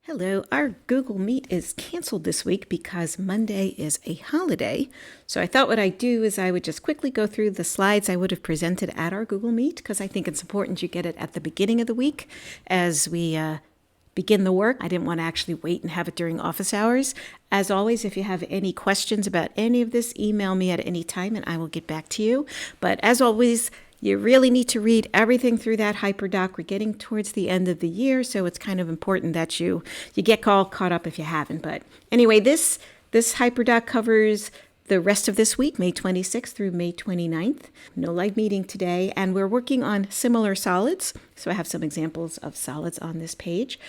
Hello, our Google Meet is canceled this week because Monday is a holiday. So I thought what I'd do is I would just quickly go through the slides I would have presented at our Google Meet because I think it's important you get it at the beginning of the week as we begin the work. I didn't want to actually wait and have it during office hours. As always, if you have any questions about any of this, email me at any time and I will get back to you. But as always, you really need to read everything through that hyperdoc. We're getting towards the end of the year, so it's kind of important that you get all caught up if you haven't. But anyway, this hyperdoc covers the rest of this week, May 26th through May 29th. No live meeting today, and we're working on similar solids. So I have some examples of solids on this page.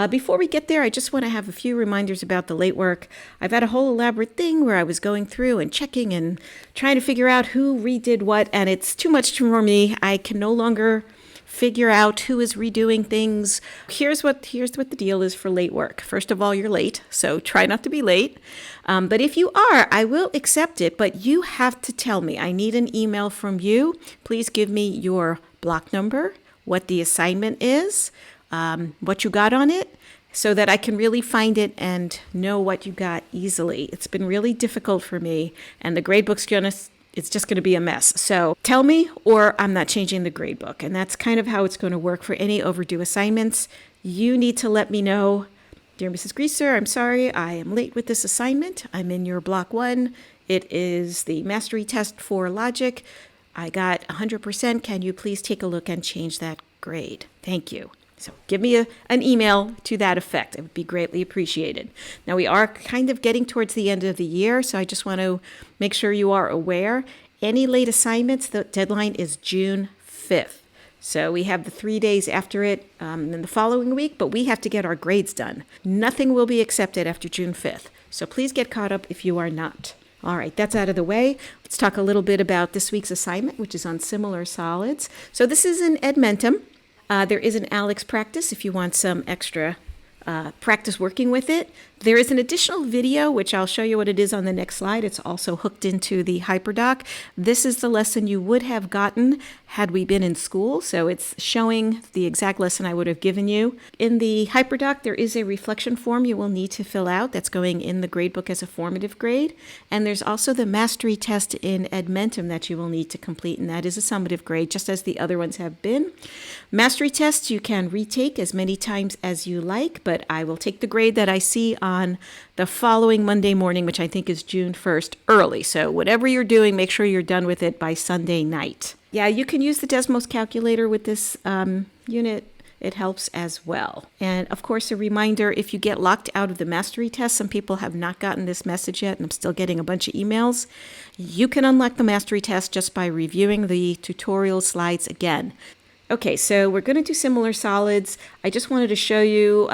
Before we get there, I just want to have a few reminders about the late work. I've had a whole elaborate thing where I was going through and checking and trying to figure out who redid what, and it's too much for me. I can no longer figure out who is redoing things. Here's what the deal is for late work. First of all, you're late, so try not to be late. But if you are, I will accept it, but you have to tell me. I need an email from you. Please give me your block number, what the assignment is, what you got on it, so that I can really find it and know what you got easily. It's been really difficult for me, and the gradebook's it's just going to be a mess. So tell me, or I'm not changing the gradebook. And that's kind of how it's going to work for any overdue assignments. You need to let me know, dear Mrs. Grieser, I'm sorry, I am late with this assignment. I'm in your block 1. It is the mastery test for logic. I got 100%. Can you please take a look and change that grade? Thank you. So give me an email to that effect. It would be greatly appreciated. Now, we are kind of getting towards the end of the year, so I just want to make sure you are aware. Any late assignments, the deadline is June 5th. So we have the 3 days after it in the following week, but we have to get our grades done. Nothing will be accepted after June 5th. So please get caught up if you are not. All right, that's out of the way. Let's talk a little bit about this week's assignment, which is on similar solids. So this is in Edmentum. There is an Alex practice if you want some extra practice working with it. There is an additional video, which I'll show you what it is on the next slide. It's also hooked into the hyperdoc. This is the lesson you would have gotten had we been in school. So it's showing the exact lesson I would have given you. In the hyperdoc, there is a reflection form you will need to fill out that's going in the gradebook as a formative grade. And there's also the mastery test in Edmentum that you will need to complete, and that is a summative grade, just as the other ones have been. Mastery tests you can retake as many times as you like, but I will take the grade that I see on the following Monday morning, which I think is June 1st, early. So whatever you're doing, make sure you're done with it by Sunday night. Yeah, you can use the Desmos calculator with this unit. It helps as well. And of course, a reminder, if you get locked out of the mastery test, some people have not gotten this message yet, and I'm still getting a bunch of emails. You can unlock the mastery test just by reviewing the tutorial slides again. Okay, so we're going to do similar solids. I just wanted to show you,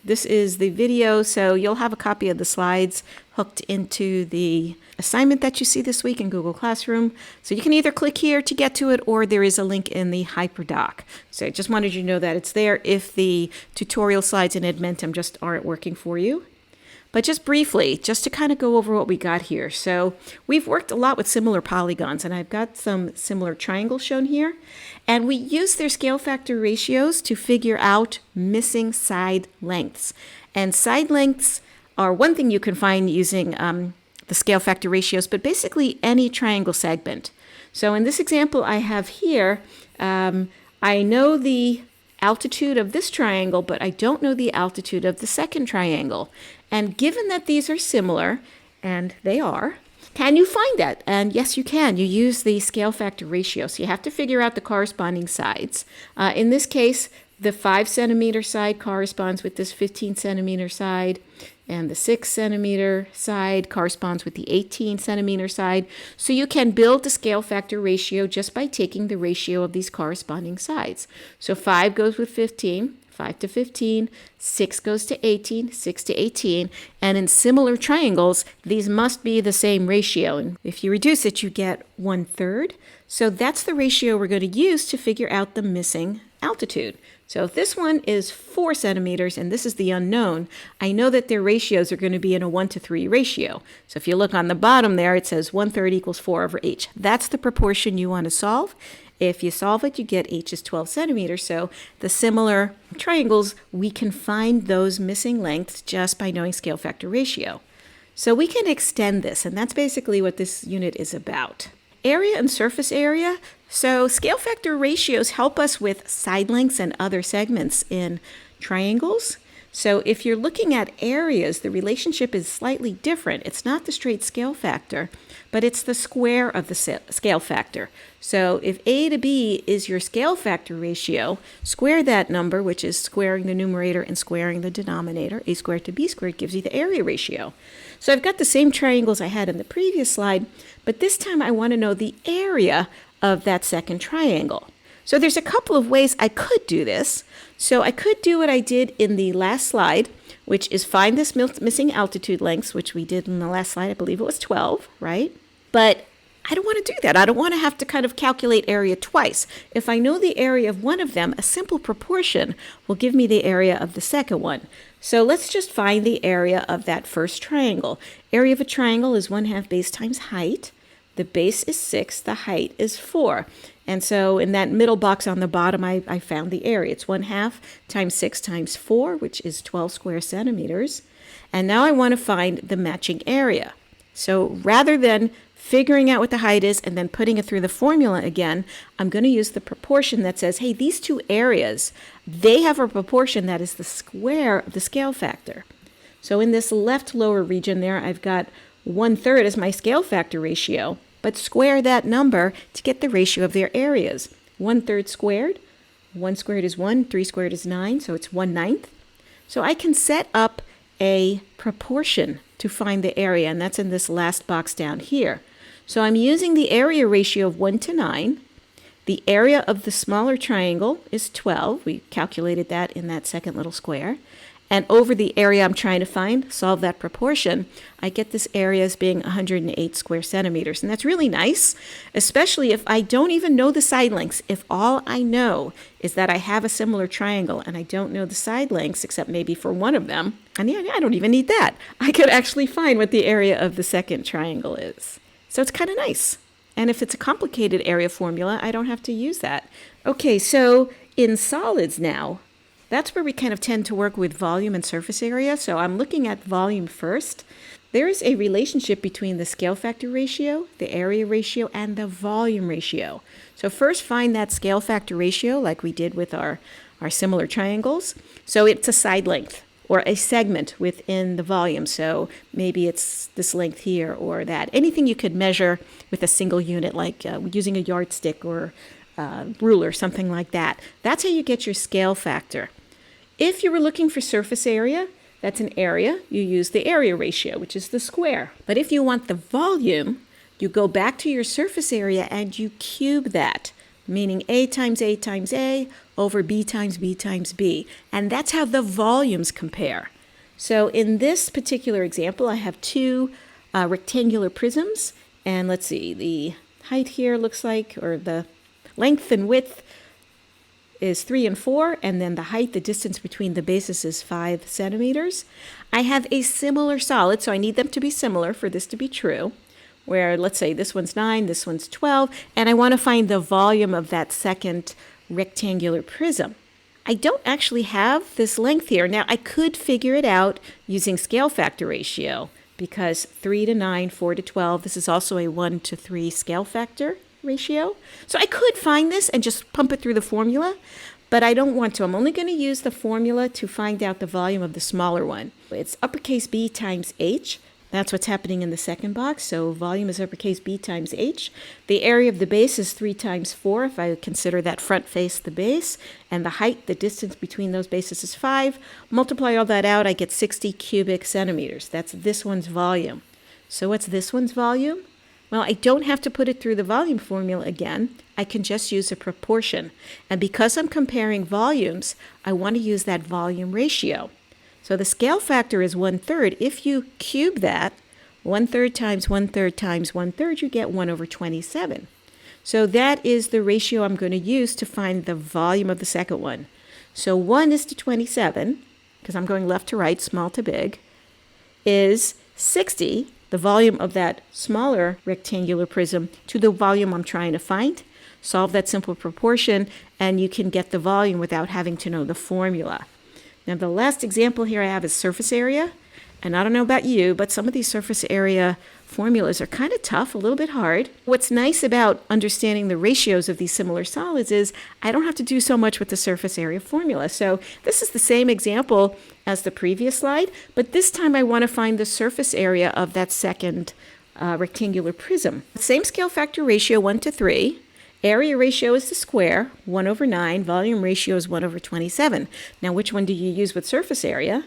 this is the video, so you'll have a copy of the slides hooked into the assignment that you see this week in Google Classroom. So you can either click here to get to it, or there is a link in the hyperdoc. So I just wanted you to know that it's there if the tutorial slides in Edmentum just aren't working for you. But just briefly, just to kind of go over what we got here. So we've worked a lot with similar polygons, and I've got some similar triangles shown here. And we use their scale factor ratios to figure out missing side lengths. And side lengths are one thing you can find using the scale factor ratios, but basically any triangle segment. So in this example I have here, I know the altitude of this triangle, but I don't know the altitude of the second triangle. And given that these are similar, and they are, can you find that? And yes, you can. You use the scale factor ratio. So you have to figure out the corresponding sides. In this case, the 5 centimeter side corresponds with this 15 centimeter side, and the 6 centimeter side corresponds with the 18 centimeter side. So you can build the scale factor ratio just by taking the ratio of these corresponding sides. So 5 goes with 15, 5 to 15, 6 goes to 18, 6 to 18, and in similar triangles, these must be the same ratio. And if you reduce it, you get 1/3. So that's the ratio we're going to use to figure out the missing altitude. So if this one is 4 centimeters and this is the unknown, I know that their ratios are going to be in a 1:3 ratio. So if you look on the bottom there, it says 1/3 equals 4 over h. That's the proportion you want to solve. If you solve it, you get h is 12 centimeters. So the similar triangles, we can find those missing lengths just by knowing scale factor ratio. So we can extend this, and that's basically what this unit is about. Area and surface area. So scale factor ratios help us with side lengths and other segments in triangles. So if you're looking at areas, the relationship is slightly different. It's not the straight scale factor, but it's the square of the scale factor. So if A to B is your scale factor ratio, square that number, which is squaring the numerator and squaring the denominator. A squared to B squared gives you the area ratio. So I've got the same triangles I had in the previous slide, but this time I want to know the area of that second triangle. So there's a couple of ways I could do this. So I could do what I did in the last slide, which is find this missing altitude lengths, which we did in the last slide. I believe it was 12, right? But I don't want to do that. I don't want to have to kind of calculate area twice. If I know the area of one of them, a simple proportion will give me the area of the second one. So let's just find the area of that first triangle. Area of a triangle is 1/2 base times height. The base is 6, the height is 4. And so in that middle box on the bottom, I found the area. It's 1/2 times 6 times 4, which is 12 square centimeters. And now I want to find the matching area. So rather than figuring out what the height is and then putting it through the formula again, I'm going to use the proportion that says, hey, these two areas, they have a proportion that is the square of the scale factor. So in this left lower region there, I've got 1/3 as my scale factor ratio, but square that number to get the ratio of their areas. 1/3 squared, 1 squared is 1, 3 squared is 9, so it's 1/9. So I can set up a proportion to find the area, and that's in this last box down here. So I'm using the area ratio of 1 to 9. The area of the smaller triangle is 12. We calculated that in that second little square. And over the area I'm trying to find, solve that proportion, I get this area as being 108 square centimeters. And that's really nice, especially if I don't even know the side lengths. If all I know is that I have a similar triangle and I don't know the side lengths, except maybe for one of them, and yeah, I don't even need that. I could actually find what the area of the second triangle is. So it's kind of nice. And if it's a complicated area formula, I don't have to use that. Okay, so in solids now, that's where we kind of tend to work with volume and surface area. So I'm looking at volume first. There is a relationship between the scale factor ratio, the area ratio, and the volume ratio. So first find that scale factor ratio like we did with our similar triangles. So it's a side length or a segment within the volume. So maybe it's this length here or that. Anything you could measure with a single unit, like using a yardstick or ruler, something like that. That's how you get your scale factor. If you were looking for surface area, that's an area, you use the area ratio, which is the square. But if you want the volume, you go back to your surface area and you cube that, meaning A times A times A over B times B times B. And that's how the volumes compare. So in this particular example, I have two rectangular prisms. And let's see, the height here looks like, or the length and width is 3 and 4, and then the height, the distance between the bases is 5 centimeters. I have a similar solid, so I need them to be similar for this to be true, where let's say this one's 9, this one's 12, and I want to find the volume of that second rectangular prism. I don't actually have this length here. Now, I could figure it out using scale factor ratio, because 3 to 9, 4 to 12, this is also a 1 to 3 scale factor ratio. So I could find this and just pump it through the formula, but I don't want to. I'm only going to use the formula to find out the volume of the smaller one. It's uppercase B times H. That's what's happening in the second box. So volume is uppercase B times H. The area of the base is 3 times 4 if I consider that front face the base. And the height, the distance between those bases is 5. Multiply all that out, I get 60 cubic centimeters. That's this one's volume. So what's this one's volume? Well, I don't have to put it through the volume formula again. I can just use a proportion. And because I'm comparing volumes, I want to use that volume ratio. So the scale factor is 1/3. If you cube that, 1/3 times 1/3 times 1/3, you get 1 over 27. So that is the ratio I'm going to use to find the volume of the second one. So 1 is to 27, because I'm going left to right, small to big, is 60. The volume of that smaller rectangular prism to the volume I'm trying to find. solve that simple proportion, and you can get the volume without having to know the formula. Now, the last example here I have is surface area. And I don't know about you, but some of these surface area formulas are kind of tough, a little bit hard. What's nice about understanding the ratios of these similar solids is I don't have to do so much with the surface area formula. So this is the same example as the previous slide, but this time I want to find the surface area of that second rectangular prism. Same scale factor ratio, 1 to 3. Area ratio is the square, 1 over 9. Volume ratio is 1 over 27. Now, which one do you use with surface area?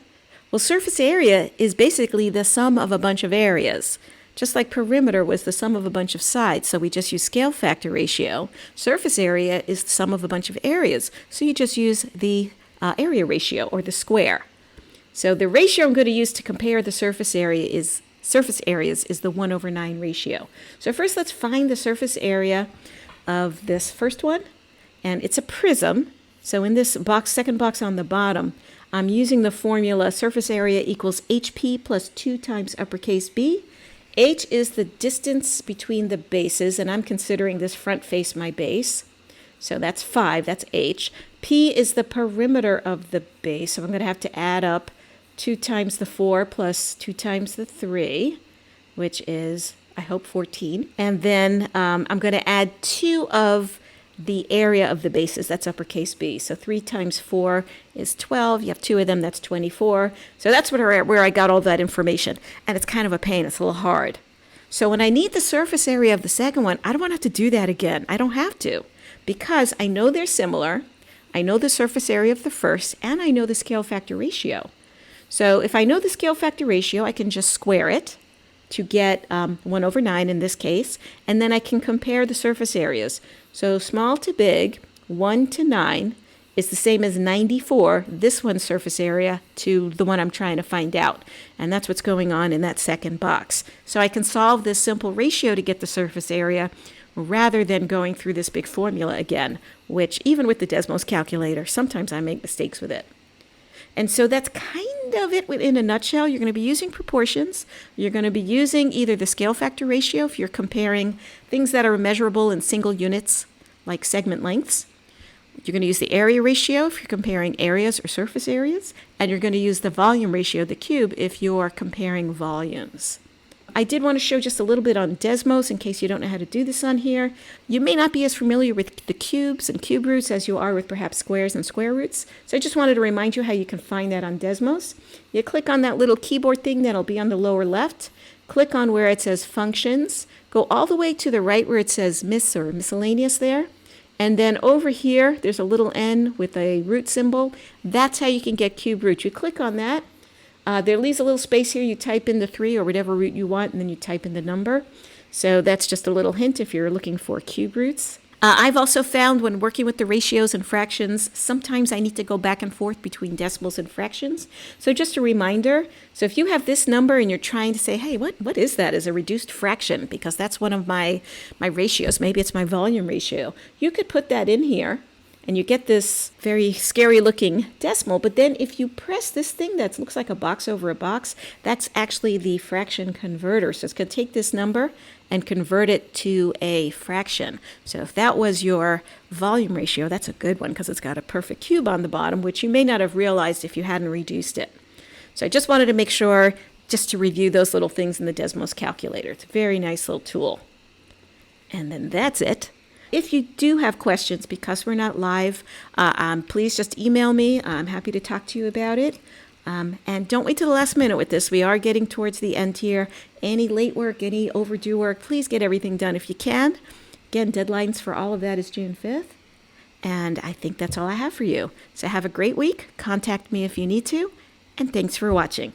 Well, surface area is basically the sum of a bunch of areas. Just like perimeter was the sum of a bunch of sides, so we just use scale factor ratio. Surface area is the sum of a bunch of areas, so you just use the area ratio, or the square. So the ratio I'm going to use to compare the surface areas is the 1 over 9 ratio. So first let's find the surface area of this first one, and it's a prism. So in this box, second box on the bottom, I'm using the formula surface area equals HP plus 2 times uppercase B. H is the distance between the bases, and I'm considering this front face my base. So that's 5, that's H. P is the perimeter of the base, so I'm going to have to add up 2 times the 4 plus 2 times the 3, which is, I hope, 14. And then I'm going to add 2 of the area of the bases, that's uppercase B. So 3 times 4 is 12. You have 2 of them, that's 24. So that's where I got all that information. And it's kind of a pain. It's a little hard. So when I need the surface area of the second one, I don't want to have to do that again. I don't have to, because I know they're similar. I know the surface area of the first, and I know the scale factor ratio. So if I know the scale factor ratio, I can just square it to get 1 over 9 in this case, and then I can compare the surface areas. So small to big, 1 to 9 is the same as 94, this one's surface area, to the one I'm trying to find out. And that's what's going on in that second box. So I can solve this simple ratio to get the surface area rather than going through this big formula again, which even with the Desmos calculator, sometimes I make mistakes with it. And so that's kind of it in a nutshell. You're going to be using proportions. You're going to be using either the scale factor ratio if you're comparing things that are measurable in single units, like segment lengths. You're going to use the area ratio if you're comparing areas or surface areas. And you're going to use the volume ratio, the cube, if you're comparing volumes. I did want to show just a little bit on Desmos in case you don't know how to do this on here. You may not be as familiar with the cubes and cube roots as you are with perhaps squares and square roots. So I just wanted to remind you how you can find that on Desmos. You click on that little keyboard thing that'll be on the lower left. Click on where it says functions. Go all the way to the right where it says miss or miscellaneous there. And then over here, there's a little N with a root symbol. That's how you can get cube roots. You click on that. There leaves a little space here. You type in the 3 or whatever root you want, and then you type in the number. So that's just a little hint if you're looking for cube roots. I've also found when working with the ratios and fractions, sometimes I need to go back and forth between decimals and fractions. So just a reminder, so if you have this number and you're trying to say, hey, what is that as a reduced fraction? Because that's one of my ratios. Maybe it's my volume ratio. You could put that in here. And you get this very scary looking decimal, but then if you press this thing that looks like a box over a box, that's actually the fraction converter. So it's going to take this number and convert it to a fraction. So if that was your volume ratio, that's a good one because it's got a perfect cube on the bottom, which you may not have realized if you hadn't reduced it. So I just wanted to make sure just to review those little things in the Desmos calculator. It's a very nice little tool. And then that's it. If you do have questions, because we're not live, please just email me. I'm happy to talk to you about it. And don't wait till the last minute with this. We are getting towards the end here. Any late work, any overdue work, please get everything done if you can. Again, deadlines for all of that is June 5th. And I think that's all I have for you. So have a great week. Contact me if you need to. And thanks for watching.